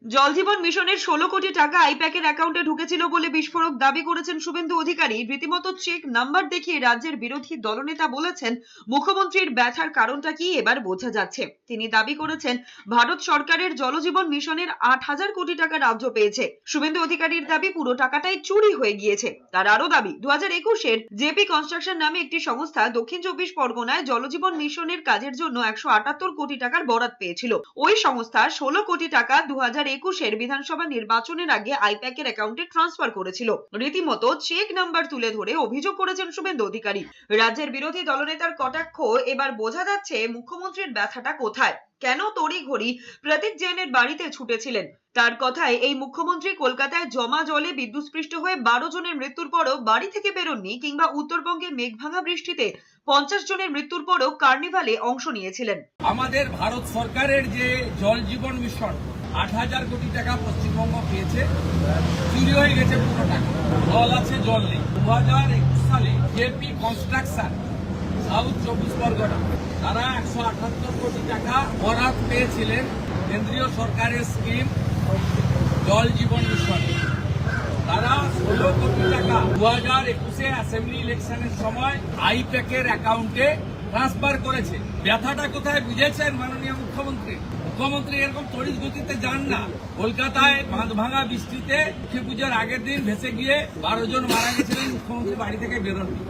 জল জীবন মিশনের 16 কোটি টাকা আইপ্যাকের অ্যাকাউন্টে ঢুকেছিল বলে বিস্ফোরক দাবি করেছেন শুভেন্দু অধিকারী। রীতিমতো চেক নাম্বার দেখিয়ে রাজ্যের বিরোধী দলনেতা বলেছেন, মুখ্যমন্ত্রীর ব্যথার কারণটা কি এবার বোঝা যাচ্ছে। তিনি দাবি করেছেন, ভারত সরকারের জলজীবন মিশনের 8,000 কোটি টাকা রাজ্য পেয়েছে। শুভেন্দু অধিকারীর দাবি, পুরো টাকাটাই চুরি হয়ে গিয়েছে। তার আরো দাবি, 2021-এর জেপি কনস্ট্রাকশন নামে একটি সংস্থা দক্ষিণ 24 পরগনায় জলজীবন মিশনের কাজের জন্য 178 কোটি টাকার বরাদ পেয়েছিল। ওই সংস্থা 16 কোটি টাকা 2021-এর বিধানসভা নির্বাচনের আগে আইপ্যাকের অ্যাকাউন্টে ট্রান্সফার করেছিল। রীতিমতো চেক নাম্বার তুলে ধরে অভিযোগ করেছেন শুভেন্দু অধিকারী। রাজ্যের বিরোধী দলনেতার কটাক্ষ, এবার বোঝা যাচ্ছে মুখ্যমন্ত্রীর ব্যথাটা কোথায়। কেন তড়িঘড়ি প্রতীক জৈনের বাড়িতে ছুটেছিলেন? তার কথায়, এই মুখ্যমন্ত্রী কলকাতায় জমা জলে বিদ্যুৎস্পৃষ্ট হয়ে 12 জনের মৃত্যুর পরও বাড়ি থেকে বেরোননি, কিংবা উত্তরবঙ্গে মেঘভাঙা বৃষ্টিতে 50 জনের মৃত্যুর পরও কার্নিভালে অংশ নিয়েছিলেন। আমাদের ভারত সরকারের যে জল জীবন মিশন 8,000 কোটি টাকা পশ্চিমবঙ্গ পেয়েছে, চুরি হয়ে গেছে পুরো টাকা। জল আছে, জল নেই। 2021 সালে জেপি কনস্ট্রাকশন সাউথ 24 পরগনা তারা 178 কোটি টাকা বরাদ পেয়েছিলেন কেন্দ্রীয় সরকারের স্কিম জল জীবন মিশন। তারা 16 কোটি টাকা 2021-এ অ্যাসেম্বলি ইলেকশনের সময় আইপ্যাকের অ্যাকাউন্টে ট্রান্সফার করেছে। ব্যথাটা কোথায় বুঝেছেন মাননীয় মুখ্যমন্ত্রী? মুখ্যমন্ত্রী এরকম তড়িৎ গতিতে যান না। কলকাতায় ভাঙা বৃষ্টিতে লক্ষ্মী পুজোর আগের দিন ভেসে গিয়ে 12 জন মারা গেছিলেন, মুখ্যমন্ত্রী বাড়ি থেকে বেরোননি।